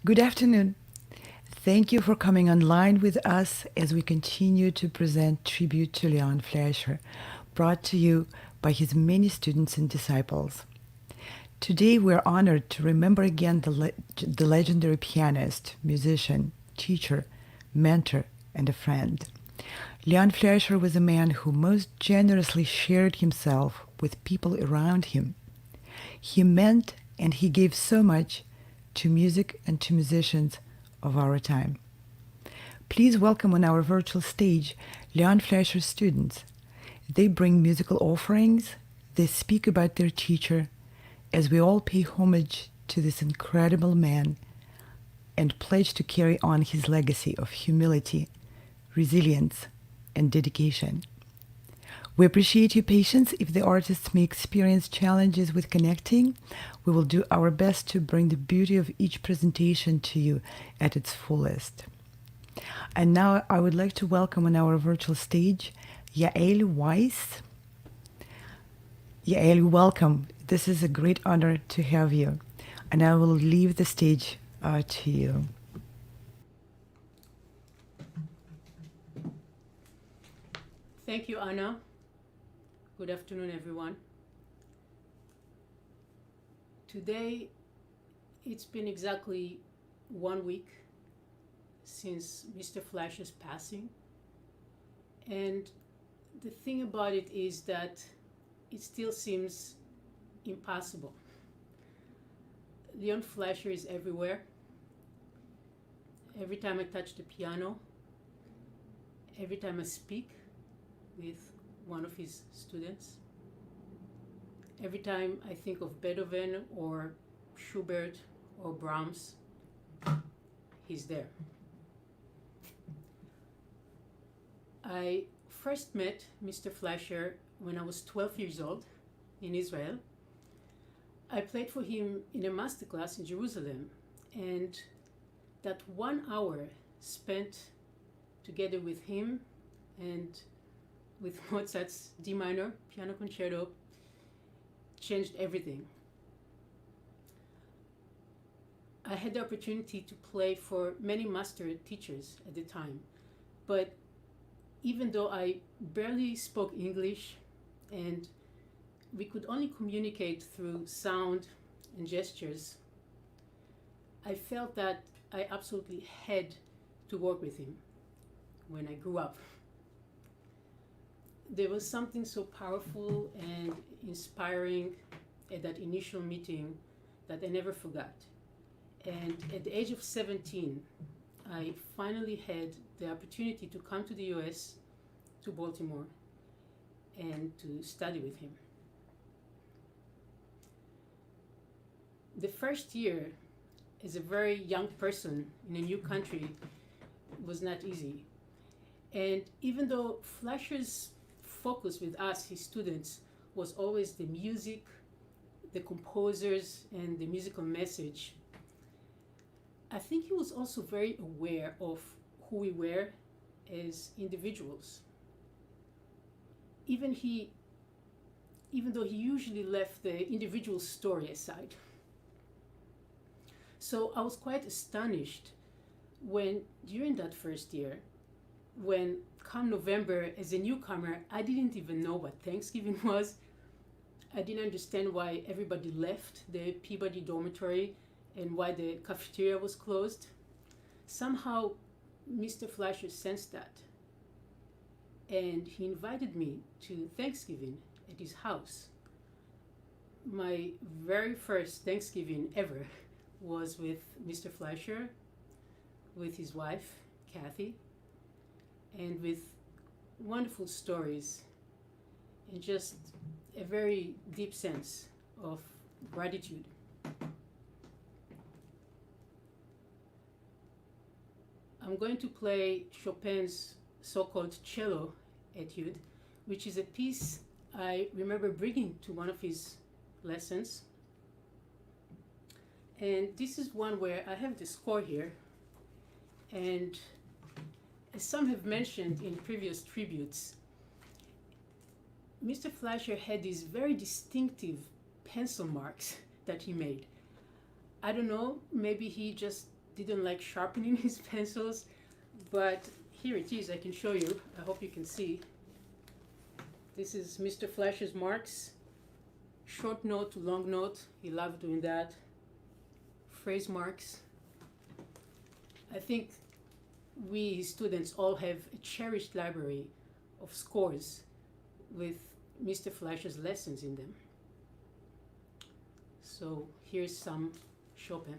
Good afternoon. Thank you for coming online with us as we continue to present tribute to Leon Fleisher, brought to you by his many students and disciples. Today we're honored to remember again the legendary pianist, musician, teacher, mentor, and a friend. Leon Fleisher was a man who most generously shared himself with people around him. He meant and he gave so much to music and to musicians of our time. Please welcome on our virtual stage Leon Fleisher students. They bring musical offerings, they speak about their teacher, as we all pay homage to this incredible man and pledge to carry on his legacy of humility, resilience, and dedication. We appreciate your patience. If the artists may experience challenges with connecting, we will do our best to bring the beauty of each presentation to you at its fullest. And now I would like to welcome on our virtual stage Yael Weiss. Yael, welcome. This is a great honor to have you. And I will leave the stage to you. Thank you, Anna. Good afternoon, everyone. Today, it's been exactly 1 week since Mr. Fleischer's passing. And the thing about it is that it still seems impossible. Leon Fleischer is everywhere. Every time I touch the piano, every time I speak with one of his students, every time I think of Beethoven or Schubert or Brahms, he's there. I first met Mr. Fleischer when I was 12 years old in Israel. I played for him in a masterclass in Jerusalem, and that 1 hour spent together with him and with Mozart's D minor piano concerto changed everything. I had the opportunity to play for many master teachers at the time, but even though I barely spoke English and we could only communicate through sound and gestures, I felt that I absolutely had to work with him when I grew up. There was something so powerful and inspiring at that initial meeting that I never forgot. And at the age of 17, I finally had the opportunity to come to the US, to Baltimore, and to study with him. The first year, as a very young person in a new country, was not easy. And even though Fleischer's focus with us, his students, was always the music, the composers, and the musical message, I think he was also very aware of who we were as individuals. Even though he usually left the individual story aside. So I was quite astonished when, during that first year, when come November, as a newcomer, I didn't even know what Thanksgiving was. I didn't understand why everybody left the Peabody dormitory and why the cafeteria was closed. Somehow, Mr. Fleischer sensed that. And he invited me to Thanksgiving at his house. My very first Thanksgiving ever was with Mr. Fleischer, with his wife, Kathy, and with wonderful stories and just a very deep sense of gratitude. I'm going to play Chopin's so-called Cello Etude, which is a piece I remember bringing to one of his lessons. And this is one where I have the score here, and as some have mentioned in previous tributes, Mr. Fleischer had these very distinctive pencil marks that he made. I don't know, maybe he just didn't like sharpening his pencils, but here it is. I can show you. I hope you can see. This is Mr. Fleisher's marks. Short note to long note. He loved doing that. Phrase marks. I think we students all have a cherished library of scores with Mr. Fleisher's lessons in them. So here's some Chopin.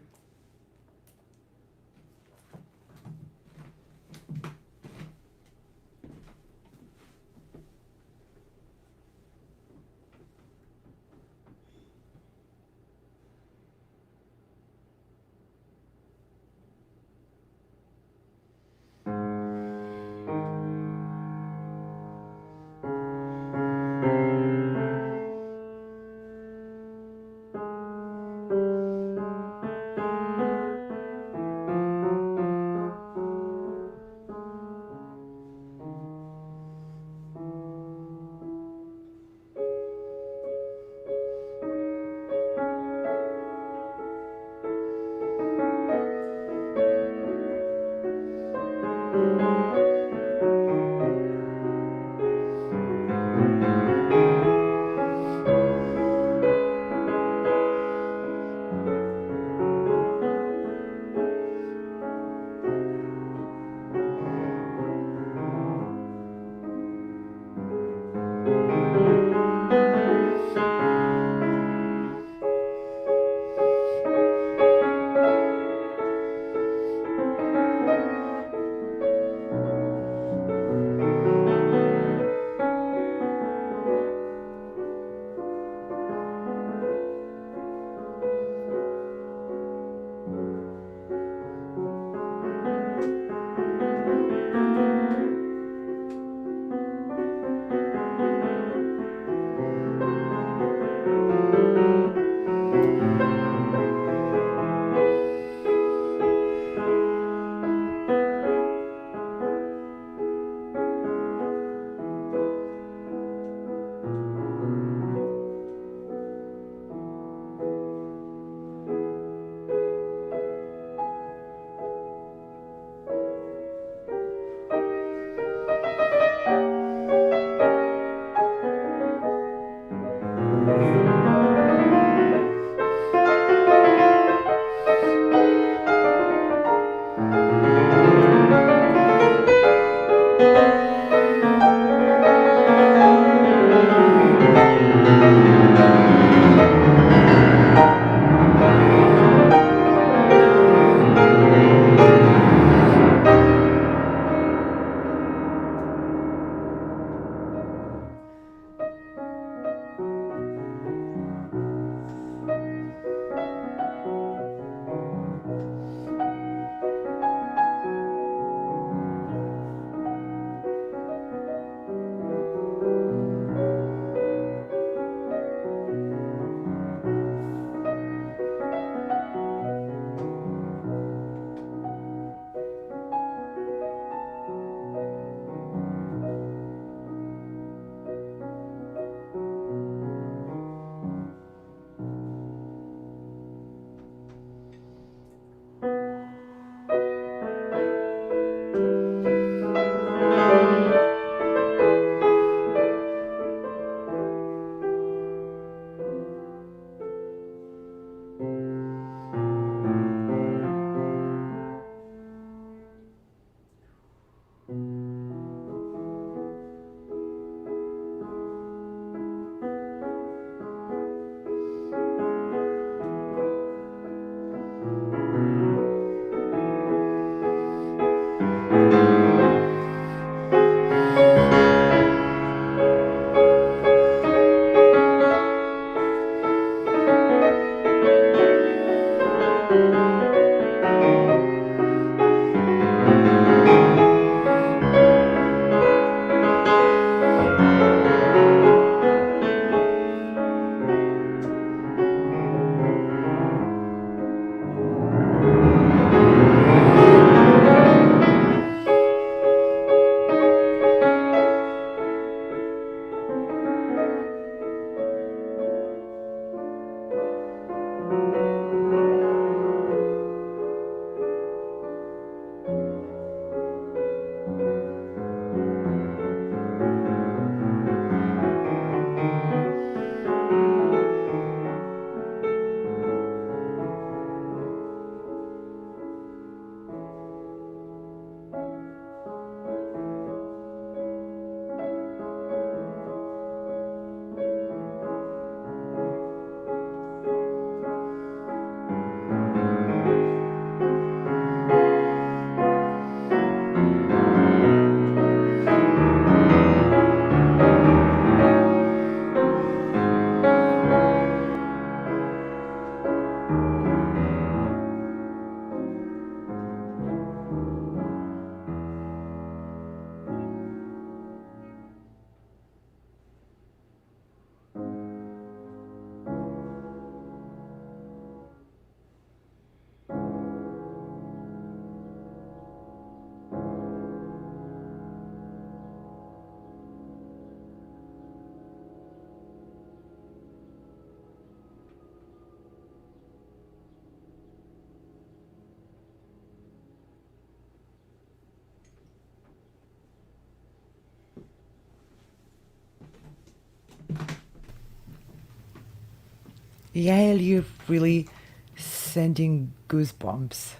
Yael, you're really sending goosebumps.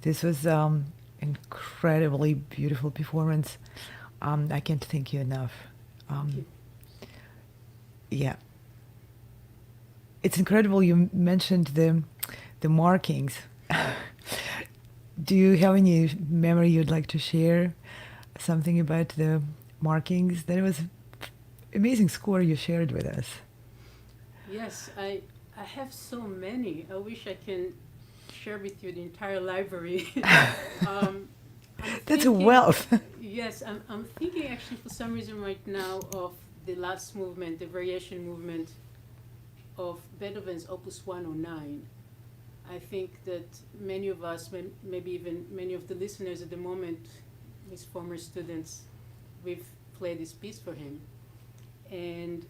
This was incredibly beautiful performance. I can't thank you enough. Thank you. Yeah, it's incredible. You mentioned the markings. Do you have any memory you'd like to share? Something about the markings? That was amazing score you shared with us. Yes, I have so many. I wish I can share with you the entire library. um, I'm That's a thinking, wealth. yes, I'm thinking actually for some reason right now of the last movement, the variation movement of Beethoven's Opus 109. I think that many of us, maybe even many of the listeners at the moment, his former students, we've played this piece for him. And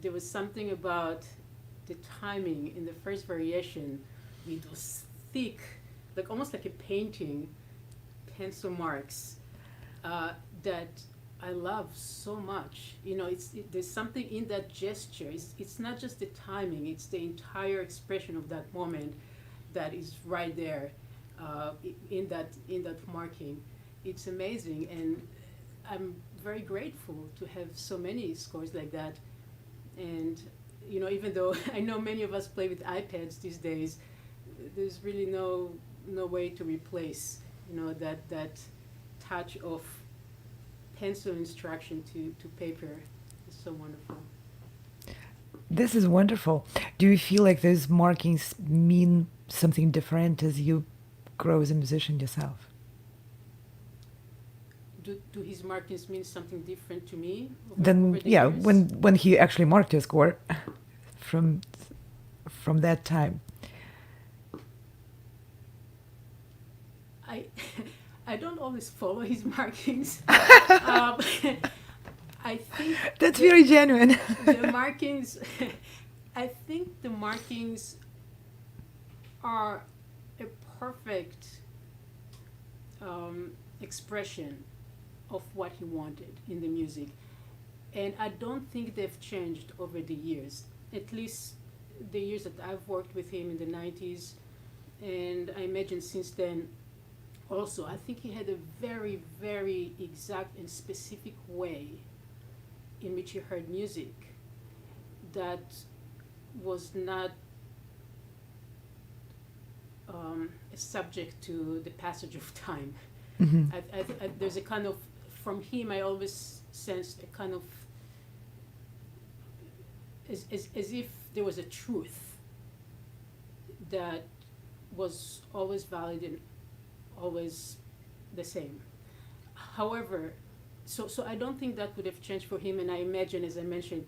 there was something about the timing in the first variation with those thick, like almost like a painting, pencil marks that I love so much. There's something in that gesture. It's not just the timing; it's the entire expression of that moment that is right there in that marking. It's amazing, and I'm very grateful to have so many scores like that. And even though I know many of us play with iPads these days, there's really no way to replace that touch of pencil instruction to paper. It's so wonderful. This is wonderful. Do you feel like those markings mean something different as you grow as a musician yourself? Do his markings mean something different to me over Then, the yeah, years? when he actually marked your score from from that time. I I don't always follow his markings. um, I think That's the very genuine. the markings I think the markings are a perfect expression of what he wanted in the music, and I don't think they've changed over the years. At least the years that I've worked with him in the 90s, and I imagine since then also. I think he had a very, very exact and specific way in which he heard music that was not subject to the passage of time. Hmm. There's a kind of, from him, I always sensed a kind of, as if there was a truth that was always valid and always the same. However, so I don't think that would have changed for him, and I imagine, as I mentioned,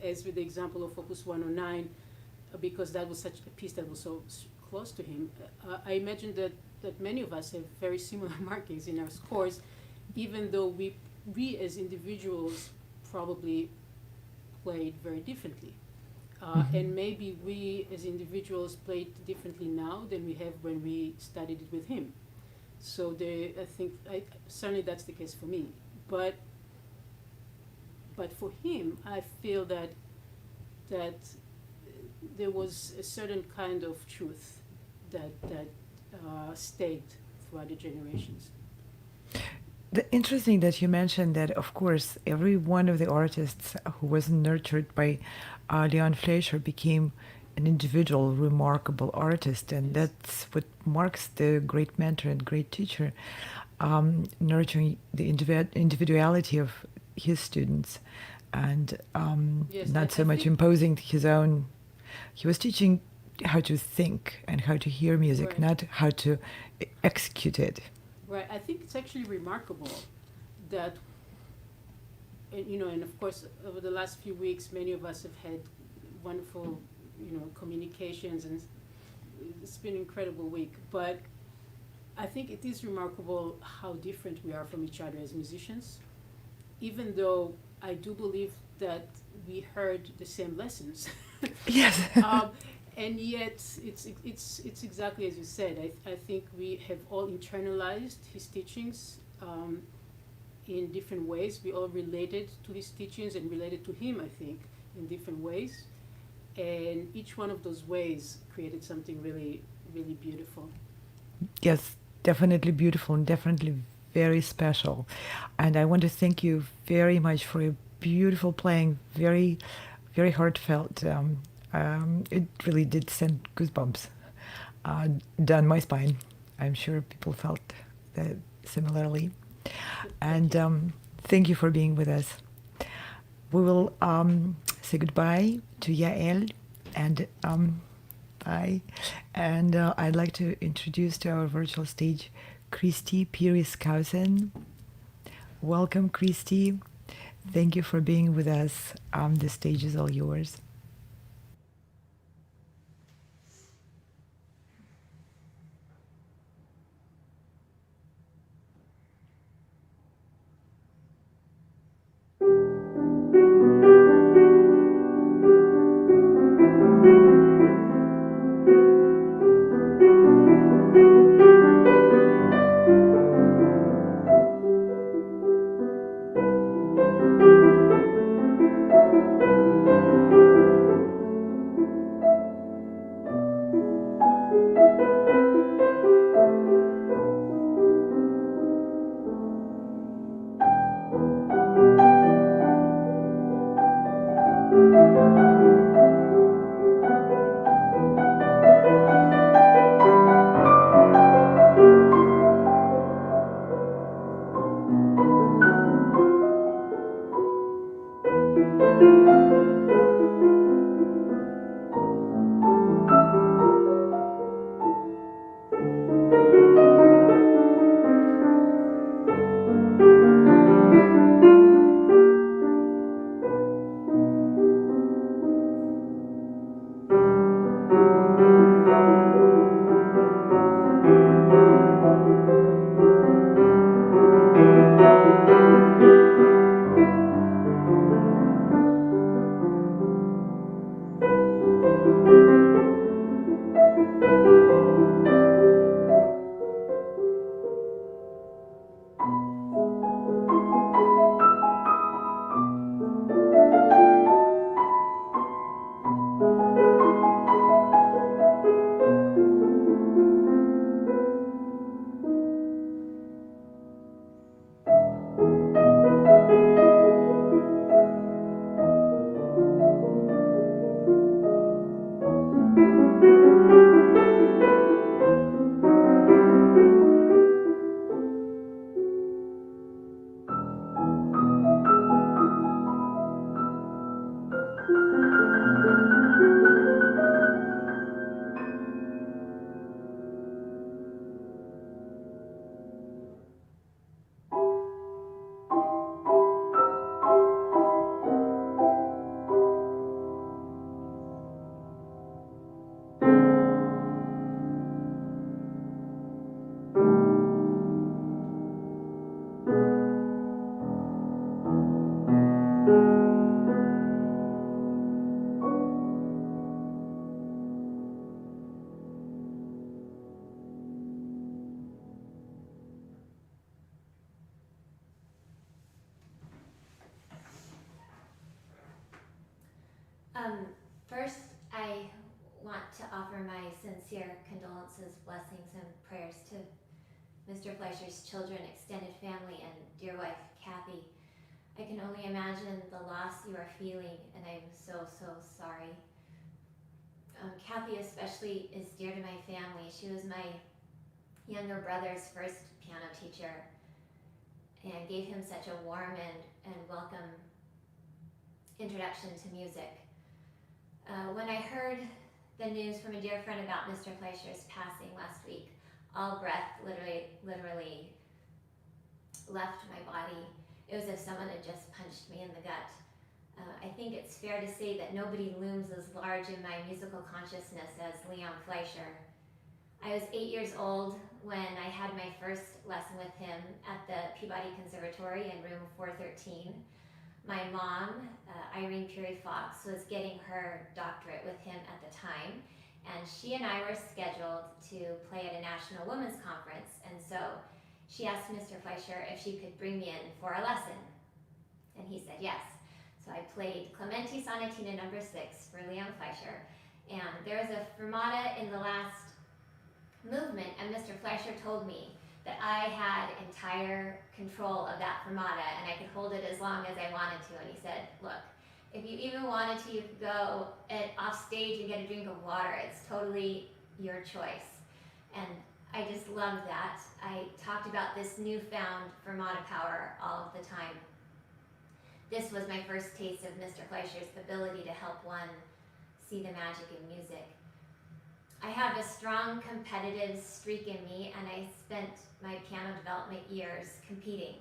as with the example of Opus 109, because that was such a piece that was so close to him, I imagine that many of us have very similar markings in our scores, even though we as individuals probably played very differently. And maybe we as individuals played differently now than we have when we studied it with him. So I think certainly that's the case for me. But for him, I feel that there was a certain kind of truth that stayed throughout the generations. Interesting that you mentioned that, of course, every one of the artists who was nurtured by Leon Fleischer became an individual, remarkable artist, and Yes. that's what marks the great mentor and great teacher, nurturing the individuality of his students, and Yes, not I so much think imposing his own. He was teaching how to think and how to hear music, right, not how to execute it. right. I think it's actually remarkable that, and of course, over the last few weeks, many of us have had wonderful, communications, and it's been an incredible week. But I think it is remarkable how different we are from each other as musicians, even though I do believe that we heard the same lessons. Yes. um, and yet, it's exactly as you said. I think we have all internalized his teachings in different ways. We all related to his teachings and related to him, I think, in different ways. And each one of those ways created something really, really beautiful. Yes, definitely beautiful and definitely very special. And I want to thank you very much for your beautiful playing, very, very heartfelt. It really did send goosebumps down my spine. I'm sure people felt that similarly. Thank And you. thank you for being with us. We will say goodbye to Yael and bye. And I'd like to introduce to our virtual stage Christie Peery Skousen. Welcome, Christie. Thank you for being with us. The stage is all yours. First, I want to offer my sincere condolences, blessings, and prayers to Mr. Fleischer's children, extended family, and dear wife, Kathy. I can only imagine the loss you are feeling, and I'm so, so sorry. Kathy especially is dear to my family. She was my younger brother's first piano teacher and gave him such a warm and welcome introduction to music. When I heard the news from a dear friend about Mr. Fleischer's passing last week, all breath literally left my body. It was as if someone had just punched me in the gut. I think it's fair to say that nobody looms as large in my musical consciousness as Leon Fleischer. I was 8 years old when I had my first lesson with him at the Peabody Conservatory in room 413. My mom, Irene Peery Fox, was getting her doctorate with him at the time, and she and I were scheduled to play at a National Women's Conference, and so she asked Mr. Fleischer if she could bring me in for a lesson, and he said yes. So I played Clementi Sonatina No. 6 for Leon Fleisher, and there was a fermata in the last movement, and Mr. Fleischer told me that I had entire control of that fermata and I could hold it as long as I wanted to. And he said, look, if you even wanted to, you could go off stage and get a drink of water. It's totally your choice. And I just loved that. I talked about this newfound fermata power all of the time. This was my first taste of Mr. Fleischer's ability to help one see the magic in music. I have a strong competitive streak in me, and I spent my piano development years competing.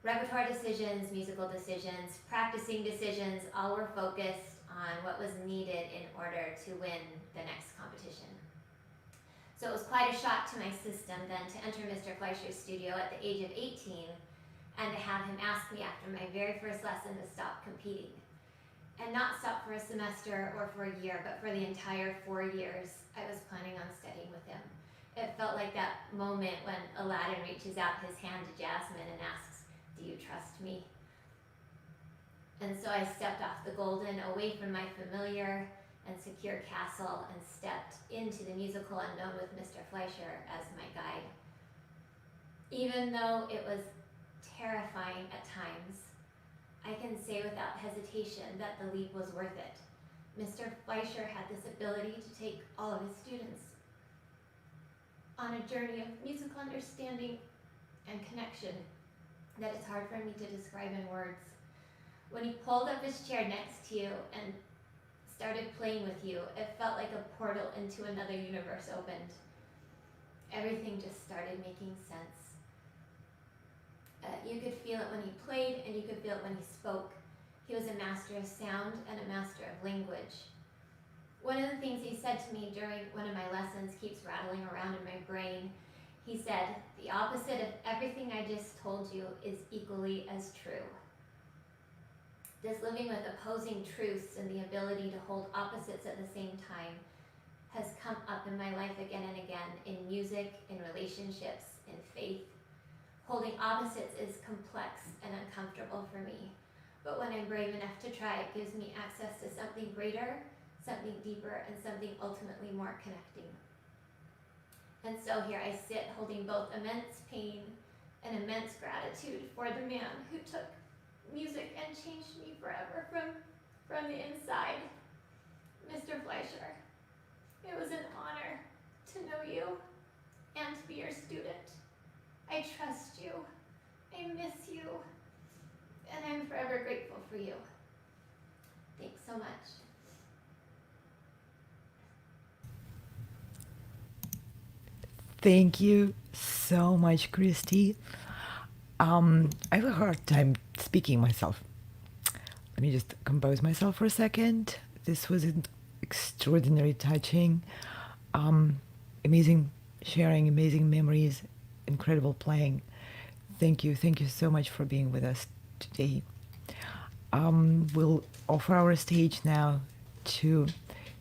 Repertoire decisions, musical decisions, practicing decisions, all were focused on what was needed in order to win the next competition. So it was quite a shock to my system then to enter Mr. Fleischer's studio at the age of 18 and to have him ask me after my very first lesson to stop competing. And not stop for a semester or for a year, but for the entire 4 years, I was planning on studying with him. It felt like that moment when Aladdin reaches out his hand to Jasmine and asks, "Do you trust me?" And so I stepped off the golden, away from my familiar and secure castle, and stepped into the musical unknown with Mr. Fleischer as my guide. Even though it was terrifying at times, I can say without hesitation that the leap was worth it. Mr. Fleischer had this ability to take all of his students on a journey of musical understanding and connection that it's hard for me to describe in words. When he pulled up his chair next to you and started playing with you, it felt like a portal into another universe opened. Everything just started making sense. You could feel it when he played, and you could feel it when he spoke. He was a master of sound and a master of language. One of the things he said to me during one of my lessons keeps rattling around in my brain. He said, "The opposite of everything I just told you is equally as true." This living with opposing truths and the ability to hold opposites at the same time has come up in my life again and again, in music, in relationships, in faith. Holding opposites is complex and uncomfortable for me, but when I'm brave enough to try, it gives me access to something greater, something deeper, and something ultimately more connecting. And so here I sit holding both immense pain and immense gratitude for the man who took music and changed me forever from the inside. Mr. Fleischer, it was an honor to know you and to be your student. I trust you, I miss you, and I'm forever grateful for you. Thanks so much. Thank you so much, Christie. I have a hard time speaking myself. Let me just compose myself for a second. This was extraordinary touching, amazing sharing, amazing memories, incredible playing. Thank you so much for being with us today. We'll offer our stage now to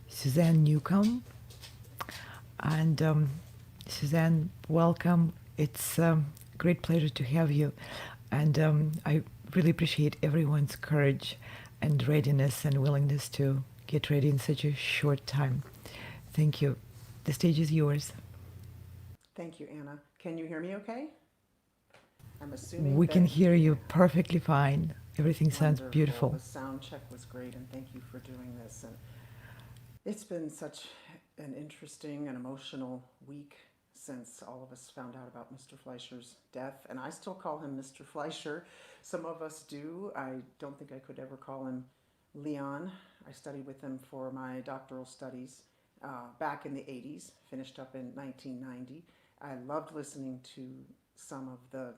Suzanne Newcomb. And Suzanne, welcome. It's a great pleasure to have you. And I really appreciate everyone's courage and readiness and willingness to get ready in such a short time. Thank you. The stage is yours. Thank you, Anna. Can you hear me okay? I'm assuming We that can hear you perfectly fine. Everything sounds wonderful. beautiful. The sound check was great, and thank you for doing this. And it's been such an interesting and emotional week since all of us found out about Mr. Fleischer's death, and I still call him Mr. Fleischer. Some of us do. I don't think I could ever call him Leon. I studied with him for my doctoral studies back in the 80s, finished up in 1990. I loved listening to some of the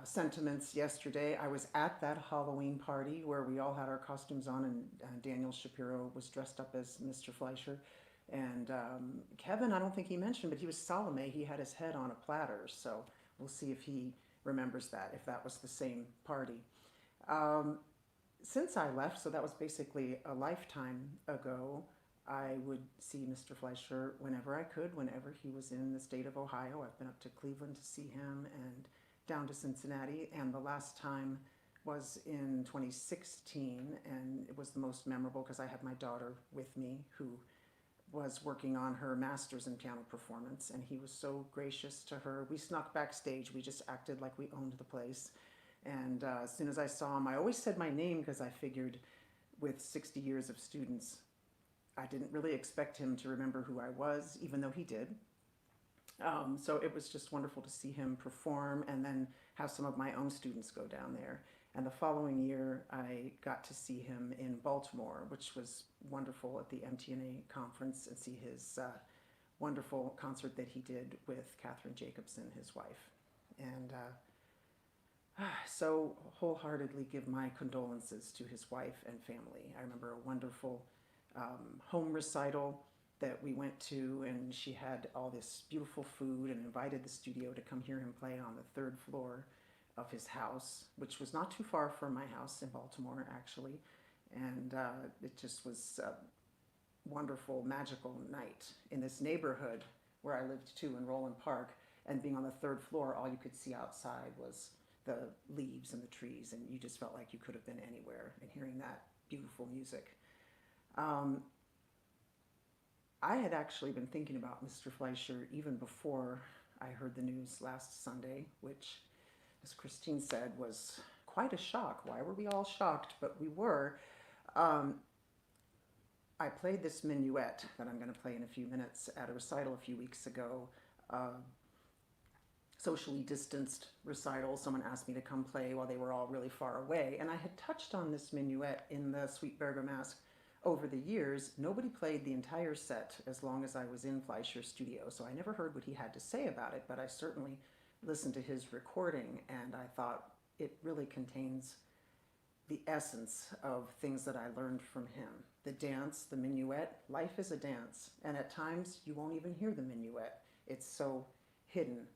sentiments yesterday. I was at that Halloween party where we all had our costumes on, and Daniel Shapiro was dressed up as Mr. Fleischer. And Kevin, I don't think he mentioned, but he was Salome. He had his head on a platter, so we'll see if he remembers that, if that was the same party. Since I left, so that was basically a lifetime ago, I would see Mr. Fleischer whenever I could, whenever he was in the state of Ohio. I've been up to Cleveland to see him and down to Cincinnati, and the last time was in 2016, and it was the most memorable because I had my daughter with me who was working on her master's in piano performance, and he was so gracious to her. We snuck backstage. We just acted like we owned the place. And as soon as I saw him, I always said my name because I figured with 60 years of students, I didn't really expect him to remember who I was, even though he did. So it was just wonderful to see him perform and then have some of my own students go down there. And the following year, I got to see him in Baltimore, which was wonderful at the MTNA conference, and see his wonderful concert that he did with Catherine Jacobson, his wife. And so wholeheartedly give my condolences to his wife and family. I remember a wonderful home recital that we went to, and she had all this beautiful food and invited the studio to come hear him play on the third floor of his house, which was not too far from my house in Baltimore, actually. And it just was a wonderful, magical night in this neighborhood where I lived too, in Roland Park. And being on the third floor, all you could see outside was the leaves and the trees, and you just felt like you could have been anywhere, and hearing that beautiful music. I had actually been thinking about Mr. Fleisher even before I heard the news last Sunday, which, as Christine said, was quite a shock. Why were we all shocked? But we were. I played this Menuet that I'm going to play in a few minutes at a recital a few weeks ago, socially distanced recital. Someone asked me to come play while they were all really far away, and I had touched on this Menuet in the Suite Bergamasque over the years. Nobody played the entire set as long as I was in Fleischer's studio, so I never heard what he had to say about it, but I certainly listened to his recording, and I thought it really contains the essence of things that I learned from him. The dance, the minuet, life is a dance, and at times you won't even hear the minuet. It's so hidden.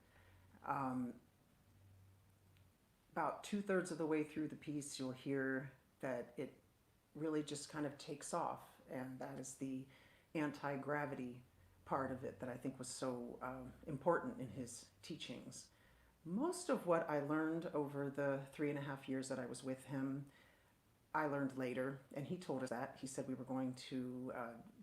About 2/3 of the way through the piece, you'll hear that it really just kind of takes off, and that is the anti-gravity part of it that I think was so important in his teachings. Most of what I learned over the 3.5 years that I was with him, I learned later, and he told us that. He said we were going to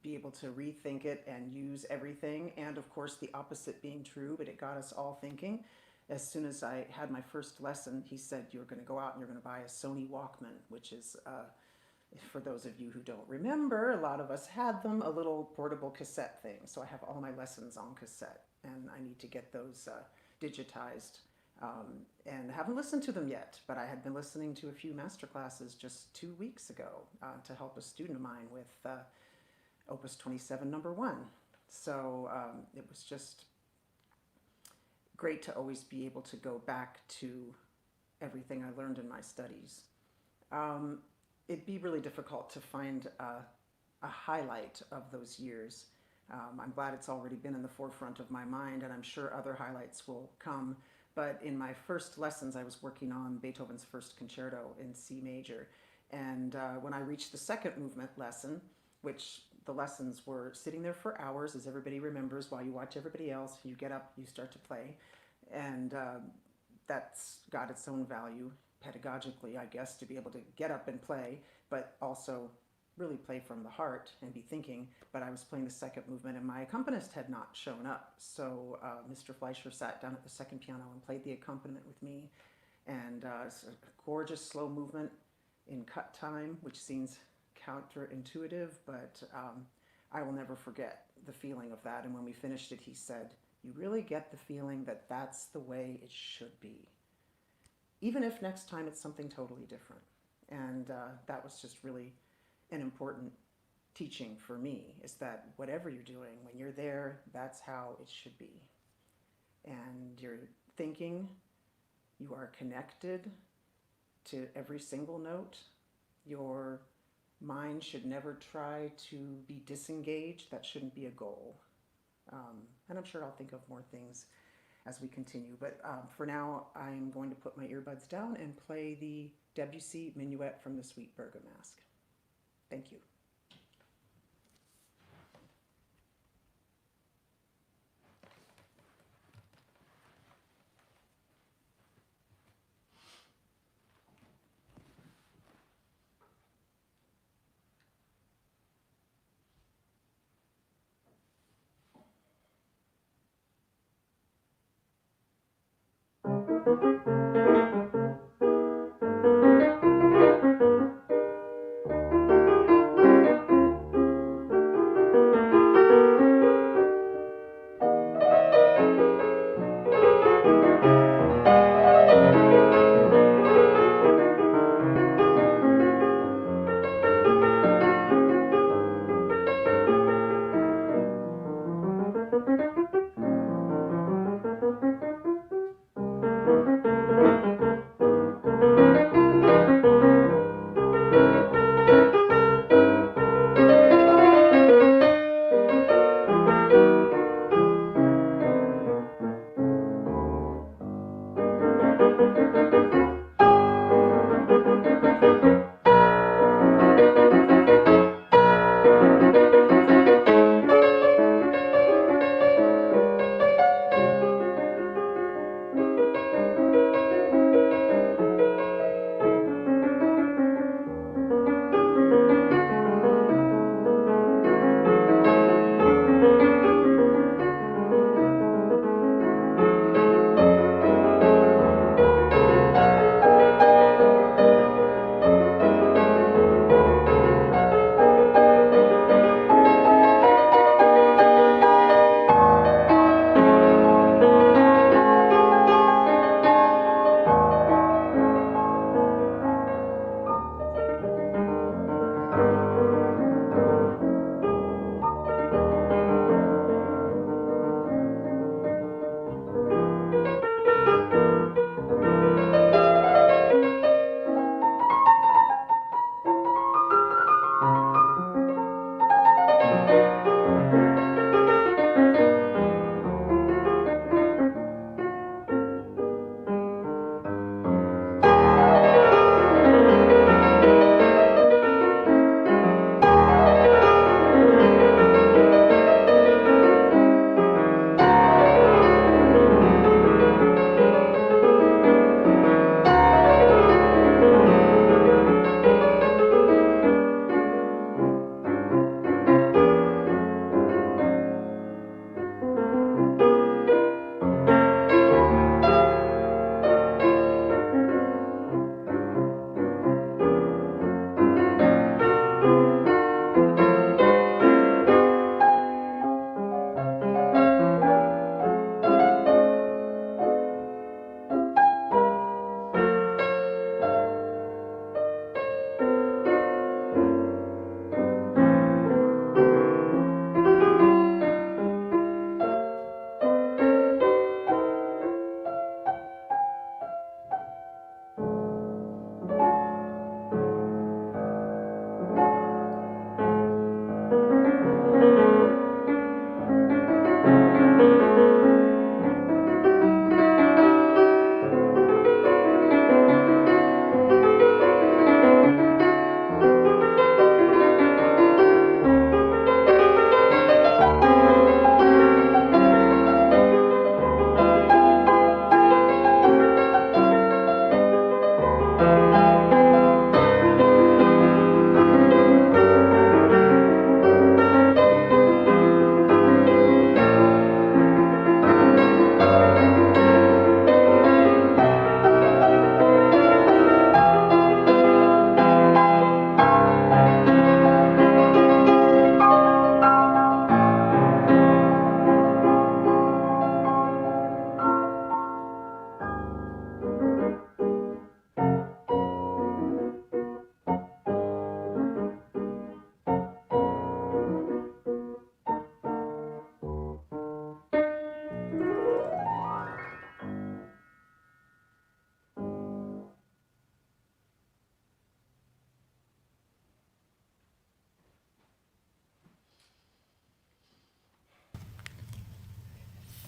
be able to rethink it and use everything, and of course the opposite being true, but it got us all thinking. As soon as I had my first lesson, he said, you're going to go out and you're going to buy a Sony Walkman, which is, for those of you who don't remember, a lot of us had them, a little portable cassette thing. So I have all my lessons on cassette, and I need to get those digitized. And haven't listened to them yet, but I had been listening to a few master classes just 2 weeks ago to help a student of mine with Opus 27 No.1. So it was just great to always be able to go back to everything I learned in my studies. It'd be really difficult to find a highlight of those years. I'm glad it's already been in the forefront of my mind, and I'm sure other highlights will come. But in my first lessons, I was working on Beethoven's first concerto in C major. And when I reached the second movement lesson, which the lessons were sitting there for hours, as everybody remembers, while you watch everybody else, you get up, you start to play. And that's got its own value pedagogically, I guess, to be able to get up and play, but also really play from the heart and be thinking. But I was playing the second movement, and my accompanist had not shown up. So Mr. Fleischer sat down at the second piano and played the accompaniment with me. And it's a gorgeous slow movement in cut time, which seems counterintuitive, but I will never forget the feeling of that. And when we finished it, he said, you really get the feeling that that's the way it should be, even if next time it's something totally different. And that was just really an important teaching for me, is that whatever you're doing, when you're there, that's how it should be. And you're thinking, you are connected to every single note. Your mind should never try to be disengaged. That shouldn't be a goal. And I'm sure I'll think of more things as we continue. But for now, I'm going to put my earbuds down and play the Debussy Menuet from the Suite Bergamasque. Thank you.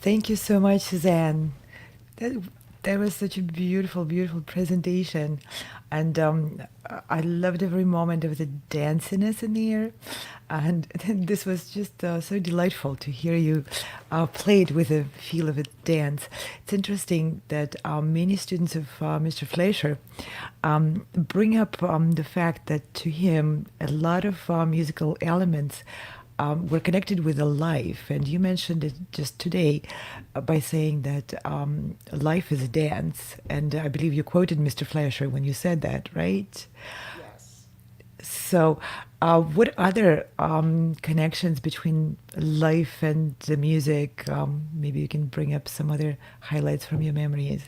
Thank you so much, Suzanne. That, that was such a beautiful, beautiful presentation. And I loved every moment of the danciness in the air. And this was just so delightful to hear you play it with a feel of a dance. It's interesting that many students of Mr. Fleischer bring up the fact that to him, a lot of musical elements we're connected with a life, and you mentioned it just today by saying that life is a dance, and I believe you quoted Mr. Fleischer when you said that, right? Yes. So, what other connections between life and the music? Maybe you can bring up some other highlights from your memories.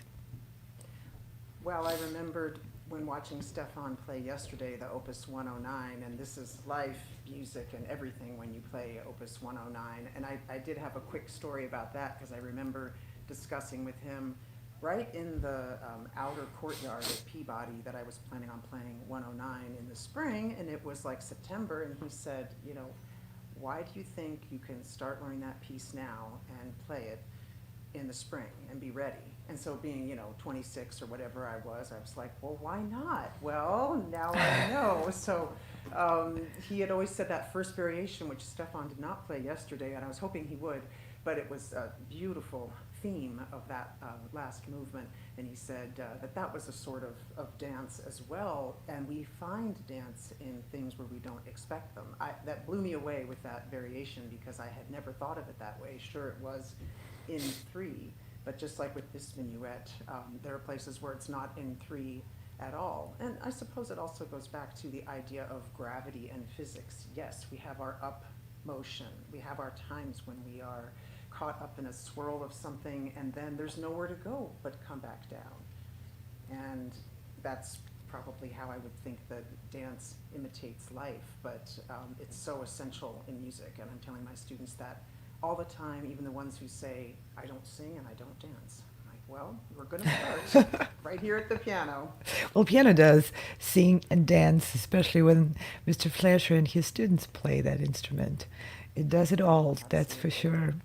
Well, I remembered when watching Stefan play yesterday the Opus 109, and this is life, music, and everything when you play Opus 109. And I did have a quick story about that because I remember discussing with him right in the outer courtyard at Peabody that I was planning on playing 109 in the spring, and it was like September, and he said, you know, why do you think you can start learning that piece now and play it in the spring and be ready? And so being, 26 or whatever I was like, well, why not? Well, now I know. So he had always said that first variation, which Stefan did not play yesterday, and I was hoping he would, but it was a beautiful theme of that last movement. And he said that was a sort of dance as well. And we find dance in things where we don't expect them. That blew me away with that variation because I had never thought of it that way. Sure, it was in 3, but just like with this minuet, there are places where it's not in 3 at all. And I suppose it also goes back to the idea of gravity and physics. Yes, we have our up motion. We have our times when we are caught up in a swirl of something, and then there's nowhere to go but come back down. And that's probably how I would think that dance imitates life, but it's so essential in music, and I'm telling my students that all the time, even the ones who say, I don't sing and I don't dance. I'm like, well, we're going to start right here at the piano. Well, piano does sing and dance, especially when Mr. Fleischer and his students play that instrument. It does it all, that's for sure.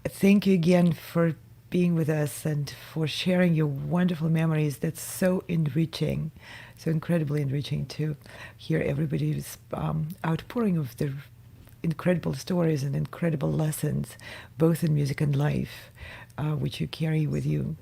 Thank you again for being with us and for sharing your wonderful memories. That's so enriching, so incredibly enriching to hear everybody's outpouring of their incredible stories and incredible lessons, both in music and life, which you carry with you.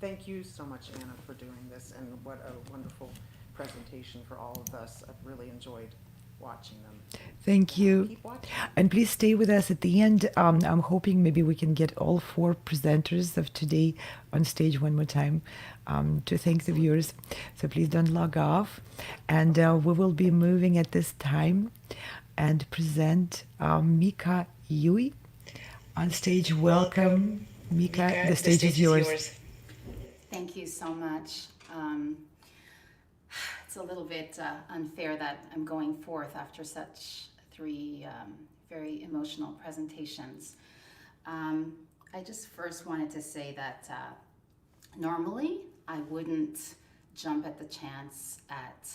Thank you so much, Anna, for doing this, and what a wonderful presentation for all of us. I've really enjoyed watching them. Thank you. Keep watching. And please stay with us at the end. I'm hoping maybe we can get all 4 presenters of today on stage one more time to thank the viewers. So please don't log off. And we will be moving at this time and present Micah Yui on stage. Welcome, Micah. The stage is yours. Thank you so much. It's a little bit unfair that I'm going forth after such 3 very emotional presentations. I just first wanted to say that normally I wouldn't jump at the chance at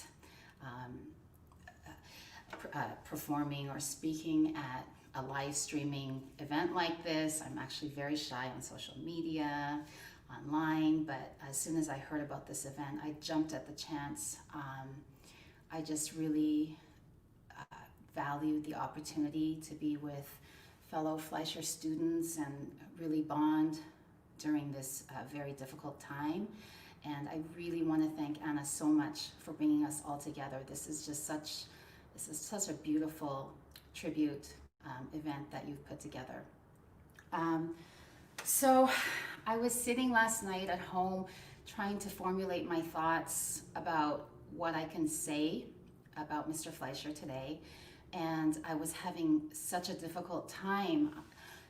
performing or speaking at a live streaming event like this. I'm actually very shy on social media, online, but as soon as I heard about this event, I jumped at the chance. I just really valued the opportunity to be with fellow Fleischer students and really bond during this very difficult time. And I really want to thank Anna so much for bringing us all together. This is such a beautiful tribute event that you've put together. So I was sitting last night at home trying to formulate my thoughts about what I can say about Mr. Fleischer today. And I was having such a difficult time,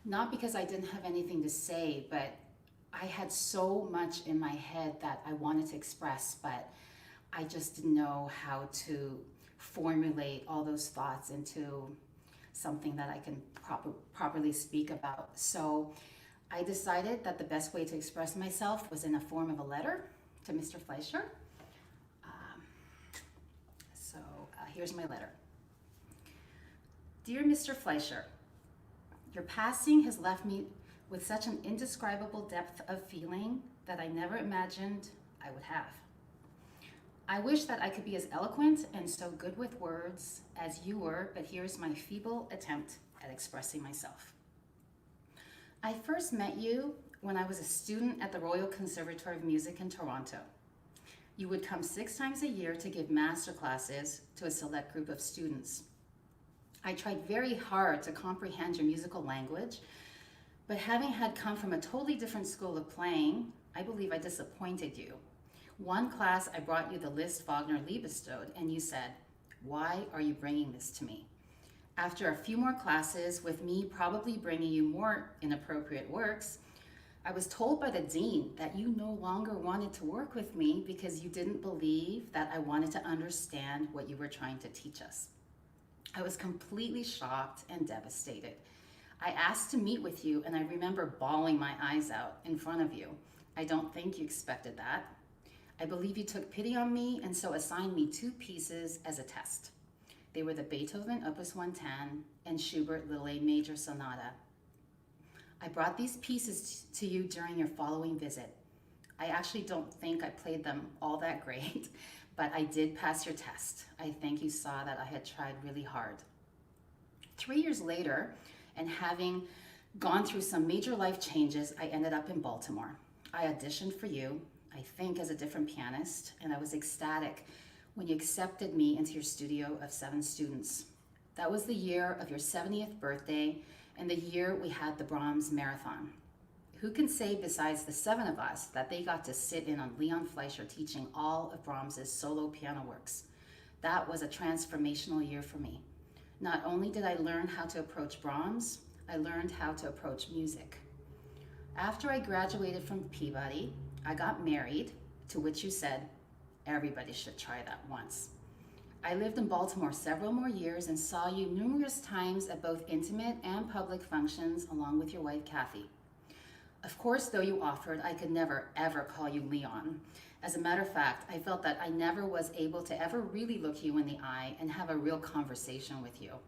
not because I didn't have anything to say, but I had so much in my head that I wanted to express, but I just didn't know how to formulate all those thoughts into something that I can properly speak about. So I decided that the best way to express myself was in a form of a letter to Mr. Fleischer. Here's my letter. Dear Mr. Fleischer, your passing has left me with such an indescribable depth of feeling that I never imagined I would have. I wish that I could be as eloquent and so good with words as you were, but here's my feeble attempt at expressing myself. I first met you when I was a student at the Royal Conservatory of Music in Toronto. You would come 6 times a year to give master classes to a select group of students. I tried very hard to comprehend your musical language, but having had come from a totally different school of playing, I believe I disappointed you. One class, I brought you the Liszt Wagner Liebestod, and you said, "Why are you bringing this to me?" After a few more classes, with me probably bringing you more inappropriate works, I was told by the dean that you no longer wanted to work with me because you didn't believe that I wanted to understand what you were trying to teach us. I was completely shocked and devastated. I asked to meet with you, and I remember bawling my eyes out in front of you. I don't think you expected that. I believe you took pity on me and so assigned me 2 pieces as a test. They were the Beethoven Opus 110 and Schubert Little A Major Sonata. I brought these pieces to you during your following visit. I actually don't think I played them all that great, but I did pass your test. I think you saw that I had tried really hard. 3 years later, and having gone through some major life changes, I ended up in Baltimore. I auditioned for you, I think as a different pianist, and I was ecstatic when you accepted me into your studio of 7 students. That was the year of your 70th birthday and the year we had the Brahms Marathon. Who can say besides the 7 of us that they got to sit in on Leon Fleisher teaching all of Brahms's solo piano works? That was a transformational year for me. Not only did I learn how to approach Brahms, I learned how to approach music. After I graduated from Peabody, I got married, to which you said, "Everybody should try that once." I lived in Baltimore several more years and saw you numerous times at both intimate and public functions along with your wife, Kathy. Of course, though you offered, I could never, ever call you Leon. As a matter of fact, I felt that I never was able to ever really look you in the eye and have a real conversation with you.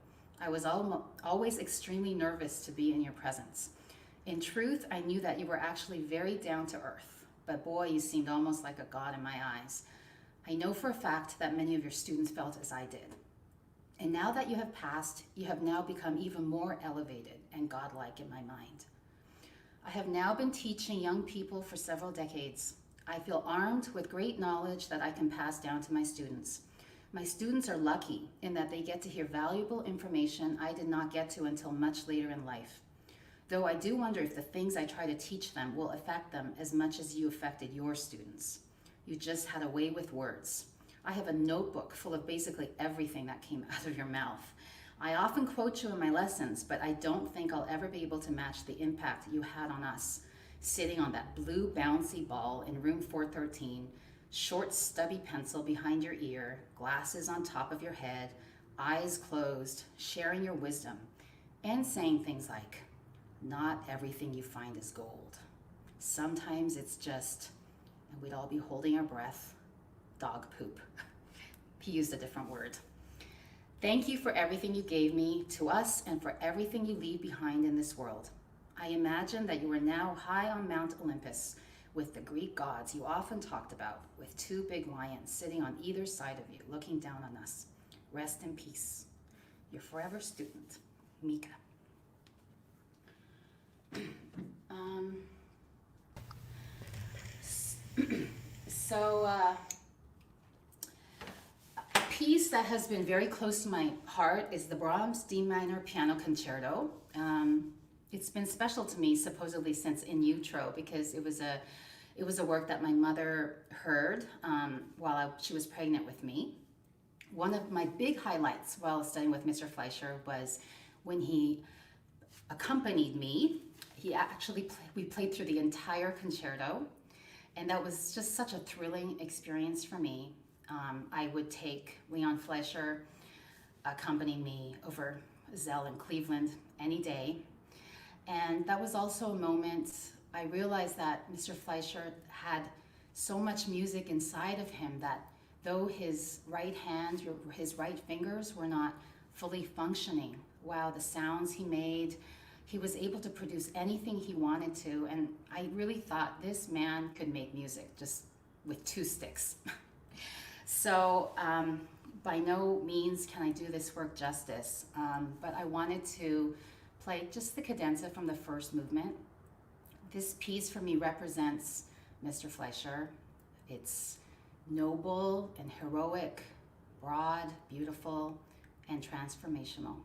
I was always extremely nervous to be in your presence. In truth, I knew that you were actually very down to earth, but boy, you seemed almost like a god in my eyes. I know for a fact that many of your students felt as I did. And now that you have passed, you have now become even more elevated and godlike in my mind. I have now been teaching young people for several decades. I feel armed with great knowledge that I can pass down to my students. My students are lucky in that they get to hear valuable information I did not get to until much later in life. Though I do wonder if the things I try to teach them will affect them as much as you affected your students. You just had a way with words. I have a notebook full of basically everything that came out of your mouth. I often quote you in my lessons, but I don't think I'll ever be able to match the impact you had on us, sitting on that blue bouncy ball in room 413, short stubby pencil behind your ear, glasses on top of your head, eyes closed, sharing your wisdom, and saying things like, "Not everything you find is gold. Sometimes it's just," and we'd all be holding our breath, "dog poop." He used a different word. Thank you for everything you gave me, to us, and for everything you leave behind in this world. I imagine that you are now high on Mount Olympus with the Greek gods you often talked about, with 2 big lions sitting on either side of you, looking down on us. Rest in peace. Your forever student, Micah. A piece that has been very close to my heart is the Brahms D minor piano concerto. It's been special to me supposedly since in utero because it was a work that my mother heard while she was pregnant with me. One of my big highlights while studying with Mr. Fleisher was when he accompanied me. We played through the entire concerto, and that was just such a thrilling experience for me. I would take Leon Fleisher accompany me over Zell in Cleveland any day. And that was also a moment I realized that Mr. Fleisher had so much music inside of him that though his right hand, his right fingers were not fully functioning, wow, the sounds he made, he was able to produce anything he wanted to. And I really thought this man could make music just with 2 sticks. So by no means can I do this work justice, but I wanted to play just the cadenza from the first movement. This piece for me represents Mr. Fleischer. It's noble and heroic, broad, beautiful, and transformational.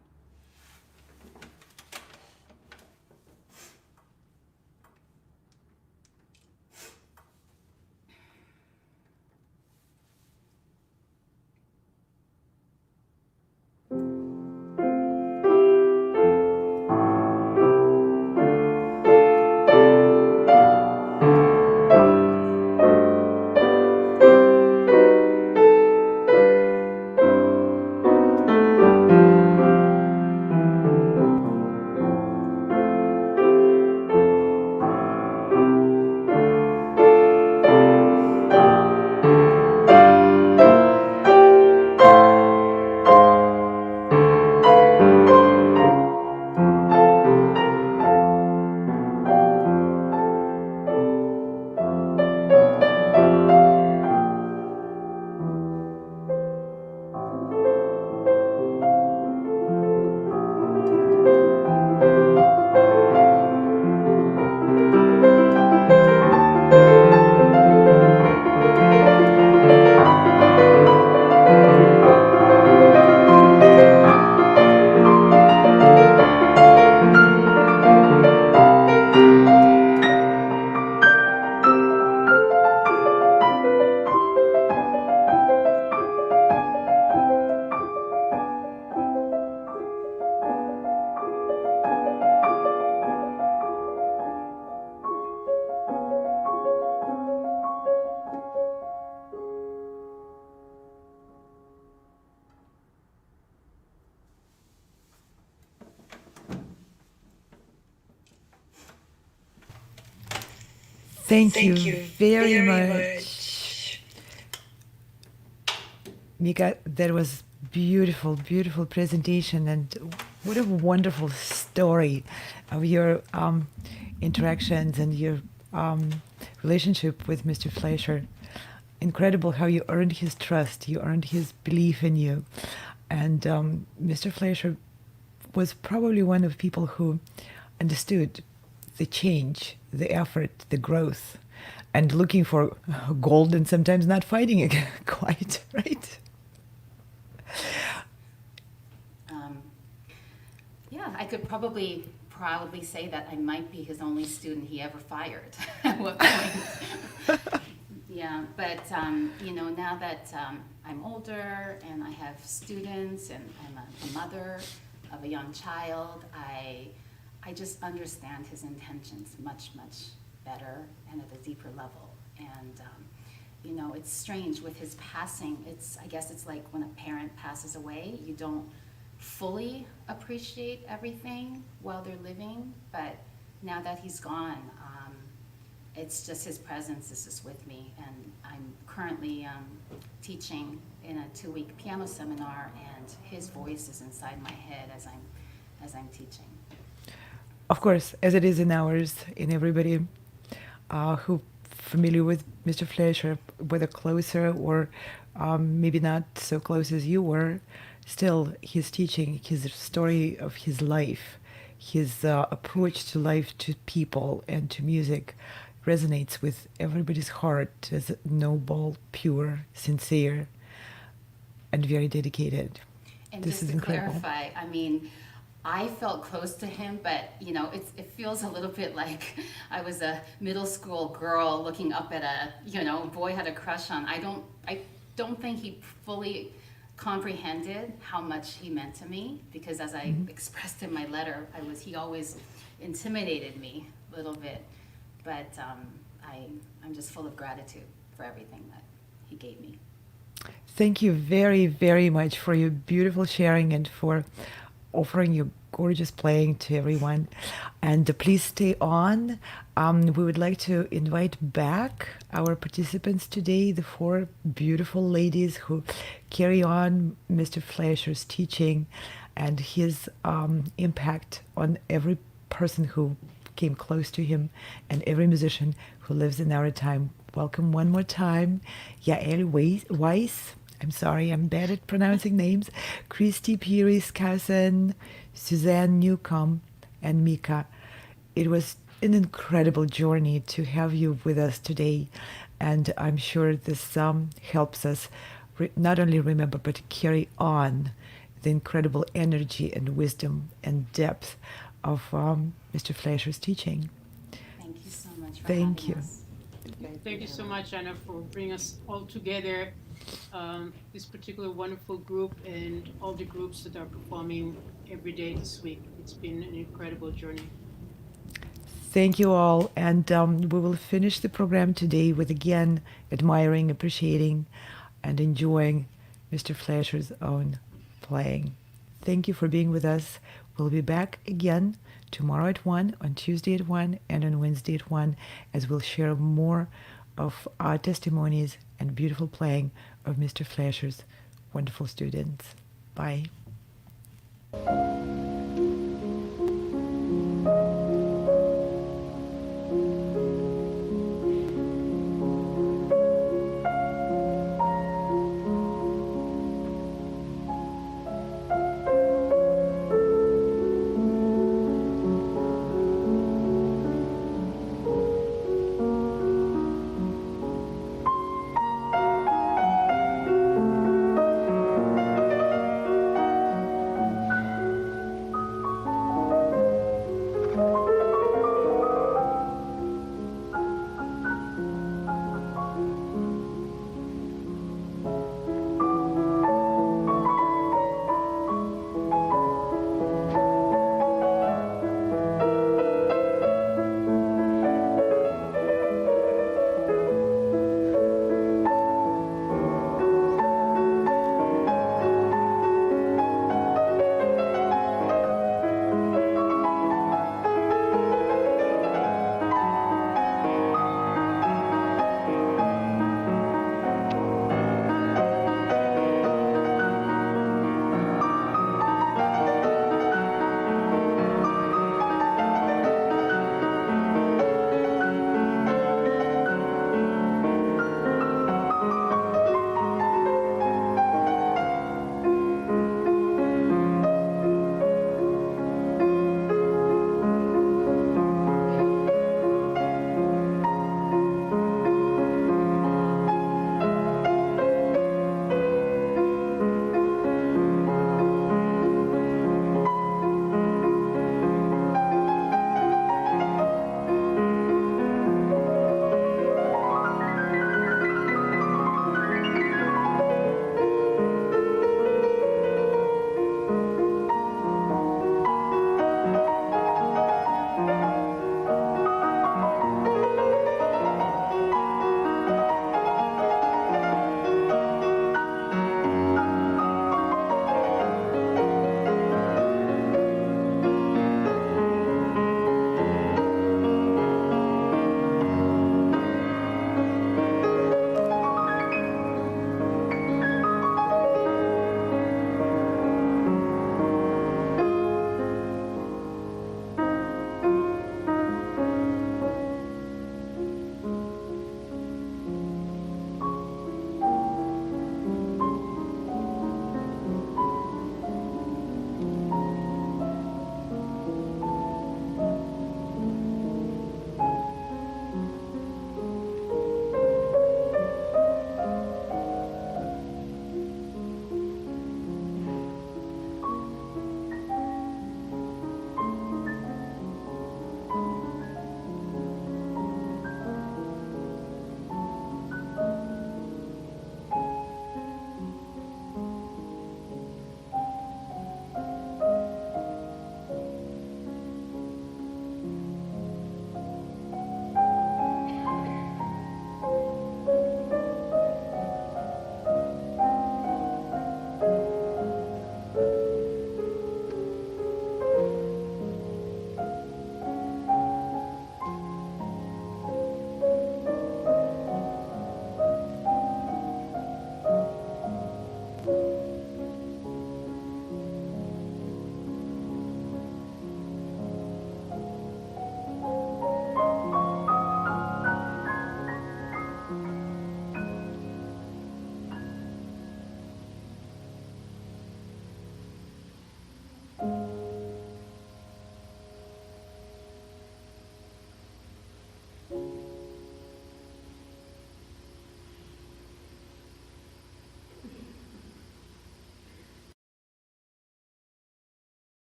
Thank you very much. Micah, that was beautiful, beautiful presentation, and what a wonderful story of your interactions and your relationship with Mr. Fleischer. Incredible how you earned his trust, you earned his belief in you. And Mr. Fleischer was probably one of the people who understood the change, the effort, the growth, and looking for gold and sometimes not finding it quite, right? Yeah, I could probably proudly say that I might be his only student he ever fired at one point. Yeah, but now that I'm older and I have students and I'm a mother of a young child, I just understand his intentions much, much better and at a deeper level. And it's strange with his passing. I guess it's like when a parent passes away, you don't fully appreciate everything while they're living, but now that he's gone, it's just his presence is just with me. And I'm currently teaching in a 2-week piano seminar, and his voice is inside my head as I'm teaching. Of course, as it is in ours, in everybody who familiar with Mr. Fleischer, whether closer or maybe not so close as you were, still his teaching, his story of his life, his approach to life, to people, and to music resonates with everybody's heart as noble, pure, sincere, and very dedicated. And This just is to incredible. clarify, I felt close to him, but it feels a little bit like I was a middle school girl looking up at a boy had a crush on. I don't think he fully comprehended how much he meant to me, because as I expressed in my letter, he always intimidated me a little bit, but I'm just full of gratitude for everything that he gave me. Thank you very, very much for your beautiful sharing and for offering your gorgeous playing to everyone. And please stay on. We would like to invite back our participants today, the 4 beautiful ladies who carry on Mr. Fleischer's teaching and his impact on every person who came close to him and every musician who lives in our time. Welcome one more time, Yael Weiss. I'm sorry, I'm bad at pronouncing names. Christie, Peery, Skousen, Suzanne Newcomb, and Micah. It was an incredible journey to have you with us today, and I'm sure this helps us not only remember but carry on the incredible energy and wisdom and depth of Mr. Fleischer's teaching. Thank you so much for Thank having you. us. Thank you so much, Anna, for bringing us all together, this particular wonderful group and all the groups that are performing every day this week. It's been an incredible journey. Thank you all, and we will finish the program today with again admiring, appreciating, and enjoying Mr. Fleischer's own playing. Thank you for being with us. We'll be back again tomorrow at 1, on Tuesday at 1, and on Wednesday at 1, as we'll share more of our testimonies and beautiful playing of Mr. Fleischer's wonderful students. Bye.